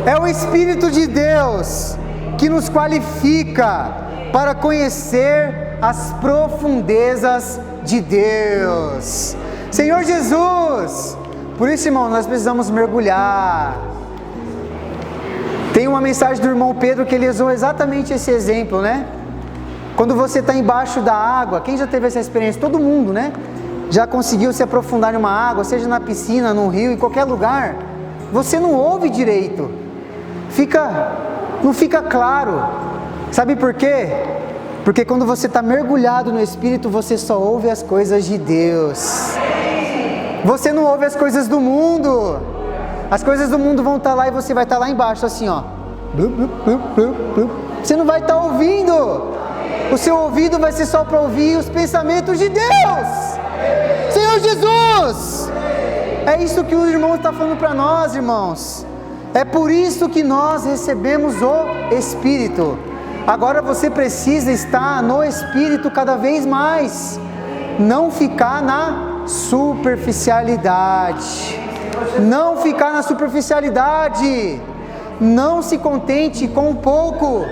é o Espírito de Deus que nos qualifica para conhecer as profundezas de Deus. Senhor Jesus, por isso, irmão, nós precisamos mergulhar. Tem uma mensagem do irmão Pedro que ele usou exatamente esse exemplo, né? Quando você está embaixo da água, quem já teve essa experiência? Todo mundo, né? Já conseguiu se aprofundar em uma água, seja na piscina, no rio, em qualquer lugar. Você não ouve direito. Não fica claro. Sabe por quê? Porque quando você está mergulhado no Espírito, você só ouve as coisas de Deus. Você não ouve as coisas do mundo. As coisas do mundo vão estar lá e você vai estar lá embaixo assim, ó. Você não vai estar ouvindo. O seu ouvido vai ser só para ouvir os pensamentos de Deus. Senhor Jesus, É isso que os irmãos estão falando para nós, irmãos. É por isso que nós recebemos o Espírito. Agora você precisa estar no Espírito cada vez mais. Não ficar na superficialidade. Não ficar na superficialidade. Não se contente com pouco.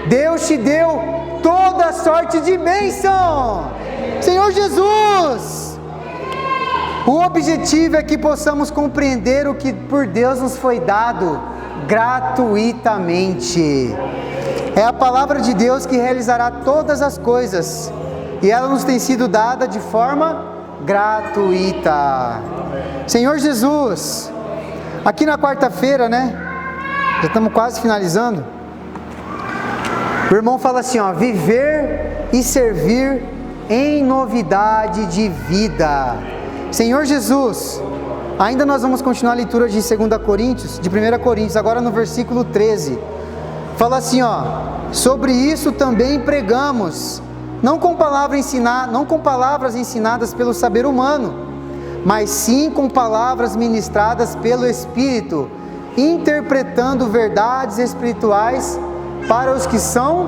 Deus te deu toda sorte de bênção. Senhor Jesus, o objetivo é que possamos compreender o que por Deus nos foi dado gratuitamente. É a palavra de Deus que realizará todas as coisas, e ela nos tem sido dada de forma gratuita. Senhor Jesus, aqui na quarta-feira, né? Já estamos quase finalizando. O irmão fala assim, ó: viver e servir em novidade de vida. Senhor Jesus, ainda nós vamos continuar a leitura de 1 Coríntios, agora no versículo 13. Fala assim, ó: sobre isso também pregamos, não com palavras ensinadas pelo saber humano, mas sim com palavras ministradas pelo Espírito, interpretando verdades espirituais para os que são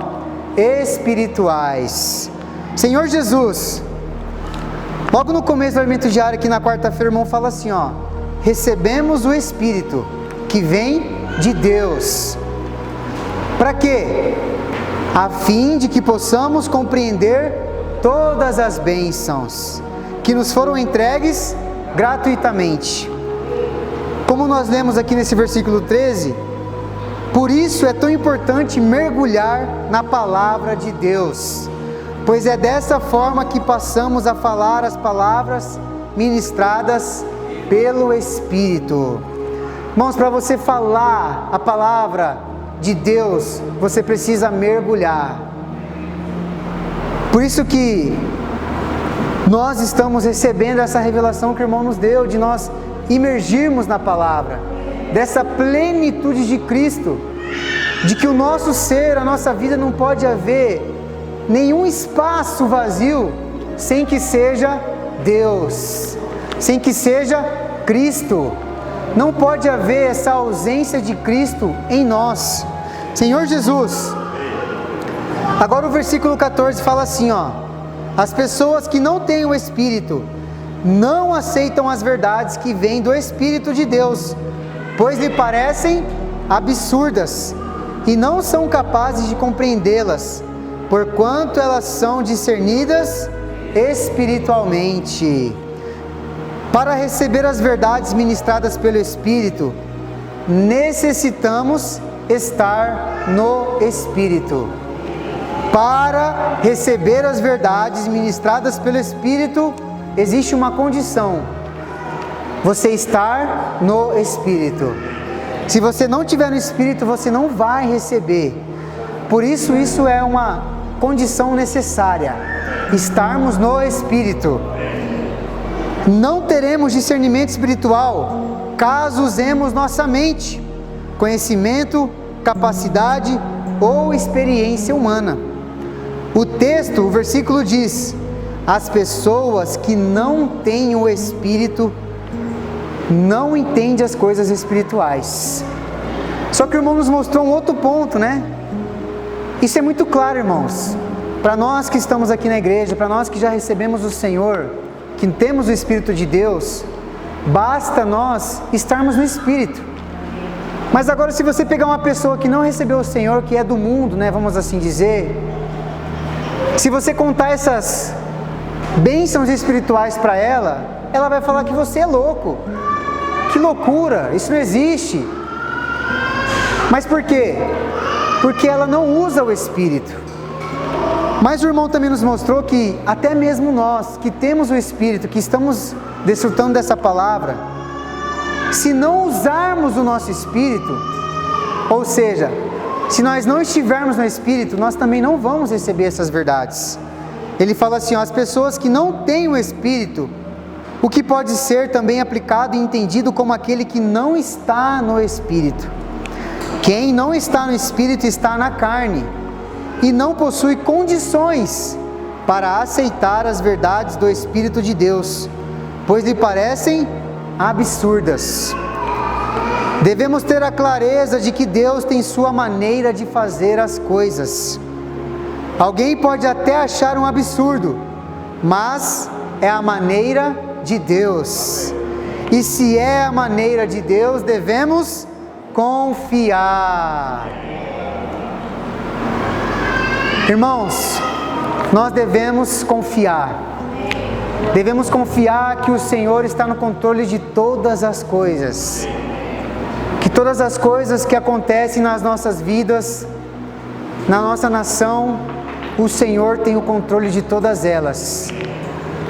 espirituais. Senhor Jesus, logo no começo do alimento diário, aqui na quarta-feira, o irmão fala assim, ó: recebemos o Espírito que vem de Deus. Para quê? A fim de que possamos compreender todas as bênçãos que nos foram entregues gratuitamente. Como nós lemos aqui nesse versículo 13, por isso é tão importante mergulhar na palavra de Deus, pois é dessa forma que passamos a falar as palavras ministradas pelo Espírito. Irmãos, para você falar a palavra de Deus, você precisa mergulhar. Por isso que nós estamos recebendo essa revelação que o irmão nos deu, de nós imergirmos na palavra, dessa plenitude de Cristo, de que o nosso ser, a nossa vida, não pode haver nenhum espaço vazio sem que seja Deus, sem que seja Cristo. Não pode haver essa ausência de Cristo em nós. Senhor Jesus, agora o versículo 14 fala assim, ó: as pessoas que não têm o Espírito não aceitam as verdades que vêm do Espírito de Deus, pois lhe parecem absurdas e não são capazes de compreendê-las, porquanto elas são discernidas espiritualmente. Para receber as verdades ministradas pelo Espírito, necessitamos estar no Espírito. Para receber as verdades ministradas pelo Espírito, existe uma condição: você estar no Espírito. Se você não estiver no Espírito, você não vai receber. Por isso, isso é uma condição necessária: estarmos no Espírito. Não teremos discernimento espiritual caso usemos nossa mente, conhecimento, capacidade ou experiência humana. O texto, o versículo diz: as pessoas que não têm o Espírito não entendem as coisas espirituais. Só que o irmão nos mostrou um outro ponto, né? Isso é muito claro, irmãos, para nós que estamos aqui na igreja, para nós que já recebemos o Senhor, que temos o Espírito de Deus, basta nós estarmos no Espírito. Mas agora, se você pegar uma pessoa que não recebeu o Senhor, que é do mundo, né, vamos assim dizer, se você contar essas bênçãos espirituais para ela, ela vai falar que você é louco. Que loucura, isso não existe. Mas por quê? Porque ela não usa o Espírito. Mas o irmão também nos mostrou que até mesmo nós, que temos o Espírito, que estamos desfrutando dessa palavra, se não usarmos o nosso Espírito, ou seja, se nós não estivermos no Espírito, nós também não vamos receber essas verdades. Ele fala assim, ó: as pessoas que não têm o Espírito, o que pode ser também aplicado e entendido como aquele que não está no Espírito. Quem não está no Espírito está na carne, e não possui condições para aceitar as verdades do Espírito de Deus, pois lhe parecem absurdas. Devemos ter a clareza de que Deus tem sua maneira de fazer as coisas. Alguém pode até achar um absurdo, mas é a maneira de Deus. E se é a maneira de Deus, devemos confiar. Irmãos, nós devemos confiar. Devemos confiar que o Senhor está no controle de todas as coisas. Que todas as coisas que acontecem nas nossas vidas, na nossa nação, o Senhor tem o controle de todas elas.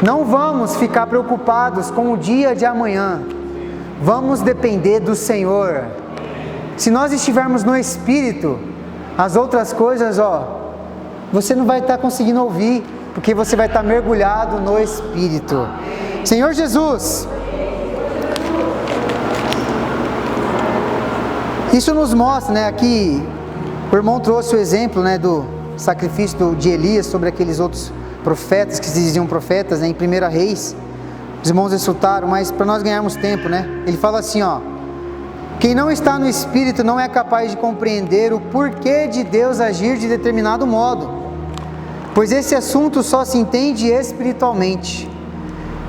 Não vamos ficar preocupados com o dia de amanhã. Vamos depender do Senhor. Se nós estivermos no Espírito, as outras coisas, você não vai estar conseguindo ouvir, porque você vai estar mergulhado no Espírito. Senhor Jesus, isso nos mostra, aqui o irmão trouxe o exemplo, do sacrifício de Elias sobre aqueles outros profetas que se diziam profetas, em 1 Reis. Os irmãos insultaram, mas para nós ganharmos tempo, ele fala assim, quem não está no Espírito não é capaz de compreender o porquê de Deus agir de determinado modo, pois esse assunto só se entende espiritualmente.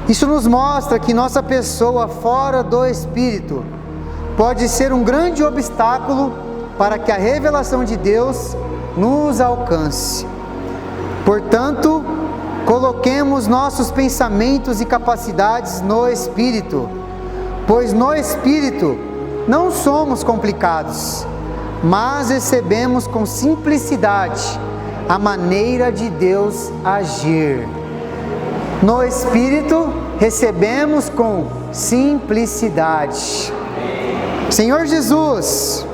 Isso nos mostra que nossa pessoa fora do Espírito pode ser um grande obstáculo para que a revelação de Deus nos alcance. Portanto, coloquemos nossos pensamentos e capacidades no Espírito, pois no Espírito não somos complicados, mas recebemos com simplicidade a maneira de Deus agir. No Espírito recebemos com simplicidade. Senhor Jesus,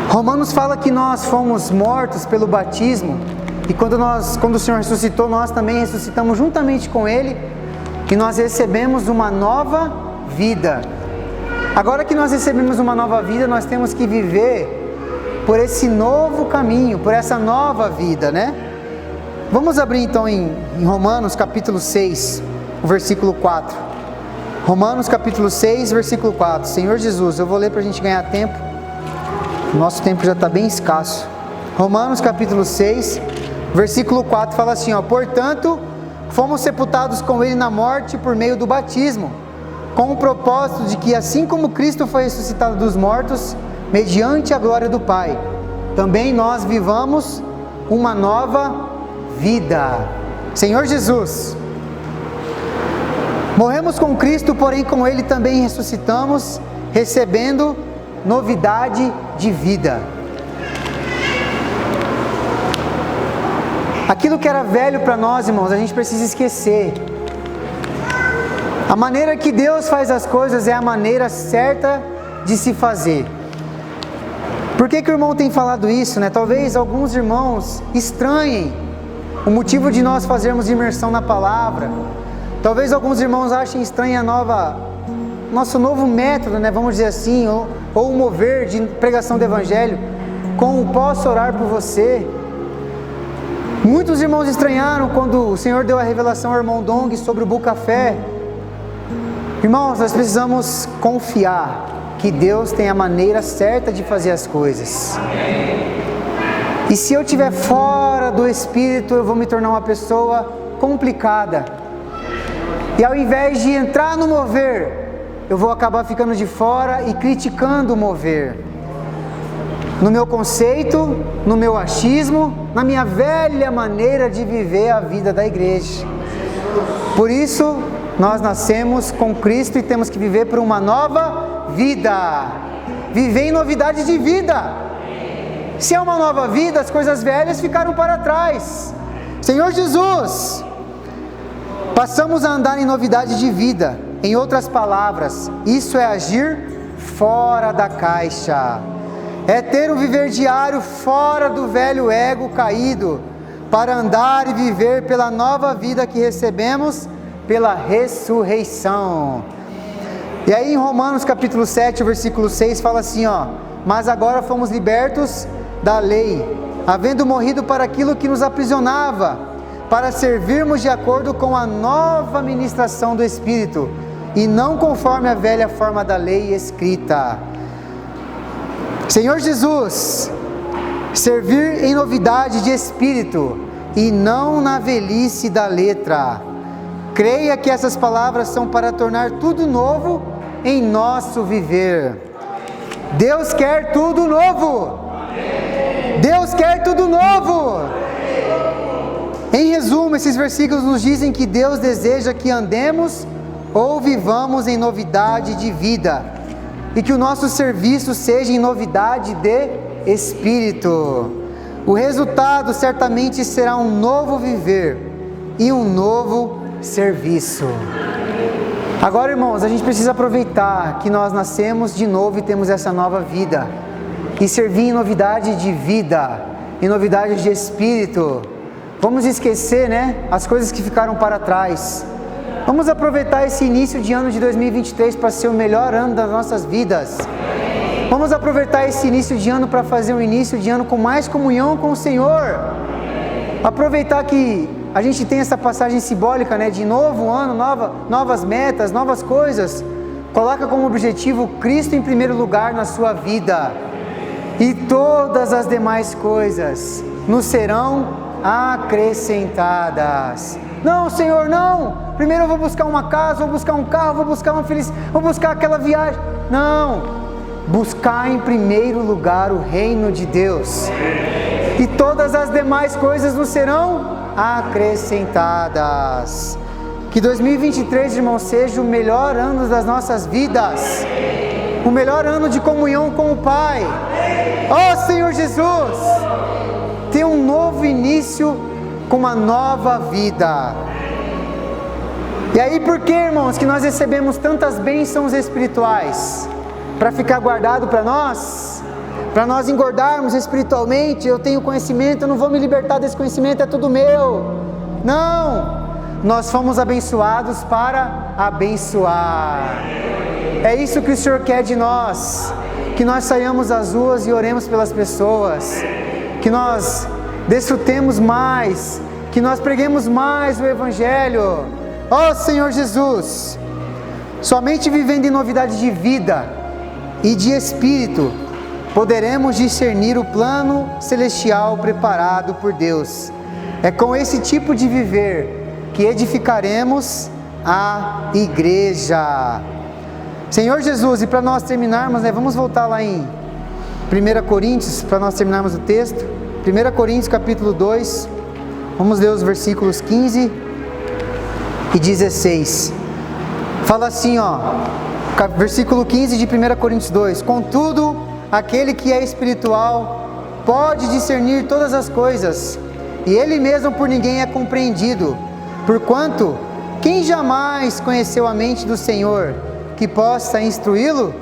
Romanos fala que nós fomos mortos pelo batismo, e quando o Senhor ressuscitou, nós também ressuscitamos juntamente com Ele, e nós recebemos uma nova vida. Agora que nós recebemos uma nova vida, nós temos que viver por esse novo caminho, por essa nova vida, Vamos abrir então em Romanos capítulo 6, o versículo 4. Romanos capítulo 6, versículo 4. Senhor Jesus, eu vou ler para a gente ganhar tempo. O nosso tempo já está bem escasso. Romanos capítulo 6, versículo 4 fala assim, portanto, fomos sepultados com Ele na morte por meio do batismo, com o propósito de que assim como Cristo foi ressuscitado dos mortos, mediante a glória do Pai, também nós vivamos uma nova vida. Senhor Jesus, morremos com Cristo, porém com Ele também ressuscitamos, recebendo novidade de vida. Aquilo que era velho para nós, irmãos, a gente precisa esquecer. A maneira que Deus faz as coisas é a maneira certa de se fazer. Por que o irmão tem falado isso, Talvez alguns irmãos estranhem o motivo de nós fazermos imersão na palavra. Talvez alguns irmãos achem estranho nosso novo método, vamos dizer assim, ou o mover de pregação do Evangelho, com o posso orar por você. Muitos irmãos estranharam quando o Senhor deu a revelação ao irmão Dong sobre o Bucafé. Irmãos, nós precisamos confiar que Deus tem a maneira certa de fazer as coisas. E se eu estiver fora do Espírito, eu vou me tornar uma pessoa complicada. E ao invés de entrar no mover, eu vou acabar ficando de fora e criticando o mover. No meu conceito, no meu achismo, na minha velha maneira de viver a vida da igreja. Por isso, nós nascemos com Cristo e temos que viver por uma nova vida. Viver em novidade de vida. Se é uma nova vida, as coisas velhas ficaram para trás. Senhor Jesus, passamos a andar em novidade de vida. Em outras palavras, isso é agir fora da caixa. É ter um viver diário fora do velho ego caído, para andar e viver pela nova vida que recebemos pela ressurreição. E aí em Romanos capítulo 7, versículo 6 fala assim, mas agora fomos libertos da lei, havendo morrido para aquilo que nos aprisionava, para servirmos de acordo com a nova ministração do Espírito, e não conforme a velha forma da lei escrita. Senhor Jesus, servir em novidade de espírito e não na velhice da letra. Creia que essas palavras são para tornar tudo novo em nosso viver. Deus quer tudo novo. Deus quer tudo novo. Em resumo, esses versículos nos dizem que Deus deseja que andemos ou vivamos em novidade de vida, e que o nosso serviço seja em novidade de espírito. O resultado certamente será um novo viver e um novo serviço. Agora, irmãos, a gente precisa aproveitar que nós nascemos de novo e temos essa nova vida, e servir em novidade de vida, em novidade de espírito. Vamos esquecer, as coisas que ficaram para trás. Vamos aproveitar esse início de ano de 2023 para ser o melhor ano das nossas vidas. Vamos aproveitar esse início de ano para fazer um início de ano com mais comunhão com o Senhor. Aproveitar que a gente tem essa passagem simbólica, de novo ano, novas metas, novas coisas. Coloca como objetivo Cristo em primeiro lugar na sua vida. E todas as demais coisas nos serão acrescentadas. Não, Senhor, não! Primeiro eu vou buscar uma casa, vou buscar um carro, vou buscar aquela viagem. Não! Buscar em primeiro lugar o reino de Deus. E todas as demais coisas nos serão acrescentadas. Que 2023, irmão, seja o melhor ano das nossas vidas. O melhor ano de comunhão com o Pai. Oh, Senhor Jesus! Ter um novo início com uma nova vida. E aí, por que, irmãos, que nós recebemos tantas bênçãos espirituais? Para ficar guardado para nós? Para nós engordarmos espiritualmente? Eu tenho conhecimento, eu não vou me libertar desse conhecimento, é tudo meu. Não! Nós fomos abençoados para abençoar. É isso que o Senhor quer de nós. Que nós saiamos às ruas e oremos pelas pessoas. Que nós desfrutemos mais, que nós preguemos mais o Evangelho. Ó Senhor Jesus, somente vivendo em novidade de vida e de espírito, poderemos discernir o plano celestial preparado por Deus. É com esse tipo de viver que edificaremos a igreja. Senhor Jesus, e para nós terminarmos, vamos voltar lá em 1 Coríntios, para nós terminarmos o texto. 1 Coríntios capítulo 2, vamos ler os versículos 15 e 16. Fala assim, versículo 15 de 1 Coríntios 2: Contudo, aquele que é espiritual pode discernir todas as coisas, e ele mesmo por ninguém é compreendido. Porquanto, quem jamais conheceu a mente do Senhor, que possa instruí-lo?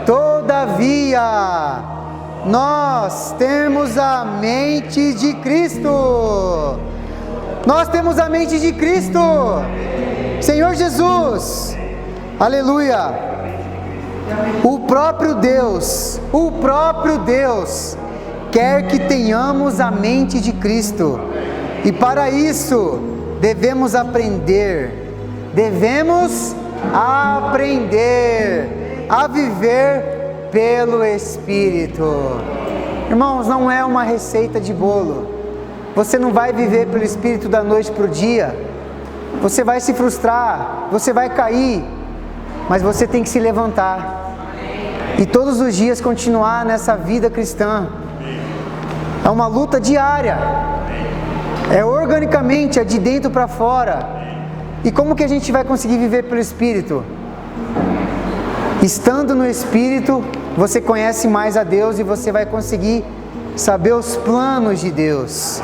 Todavia, nós temos a mente de Cristo. Nós temos a mente de Cristo. Senhor Jesus, aleluia. O próprio Deus quer que tenhamos a mente de Cristo. E para isso, devemos aprender a viver pelo Espírito. Irmãos, não é uma receita de bolo. Você não vai viver pelo Espírito da noite para o dia. Você vai se frustrar, você vai cair, mas você tem que se levantar e todos os dias continuar nessa vida cristã. É uma luta diária, é organicamente, é de dentro para fora. E como que a gente vai conseguir viver pelo Espírito? Estando no Espírito, você conhece mais a Deus e você vai conseguir saber os planos de Deus.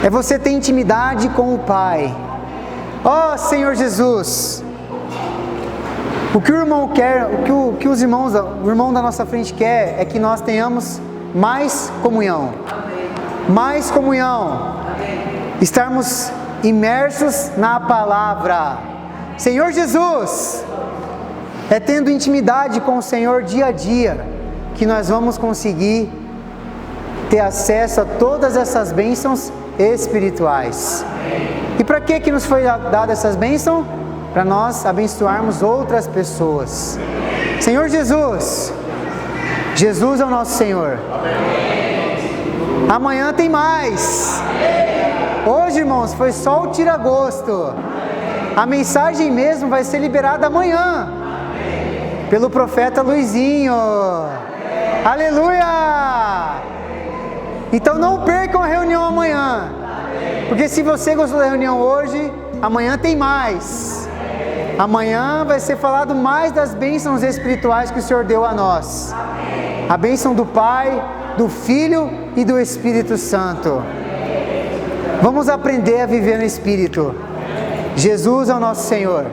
É você ter intimidade com o Pai. Ó Senhor Jesus, o que o irmão quer, o irmão da nossa frente quer é que nós tenhamos mais comunhão. Mais comunhão. Estarmos imersos na palavra. Senhor Jesus, é tendo intimidade com o Senhor dia a dia que nós vamos conseguir ter acesso a todas essas bênçãos espirituais. E para que nos foi dada essas bênçãos? Para nós abençoarmos outras pessoas. Senhor Jesus, Jesus é o nosso Senhor. Amanhã tem mais. Hoje, irmãos, foi só o tira-gosto. A mensagem mesmo vai ser liberada amanhã pelo profeta Luizinho. Aleluia! Então não percam a reunião amanhã, porque se você gostou da reunião hoje, amanhã tem mais. Amanhã vai ser falado mais das bênçãos espirituais que o Senhor deu a nós. A bênção do Pai, do Filho e do Espírito Santo. Vamos aprender a viver no Espírito. Jesus é o nosso Senhor.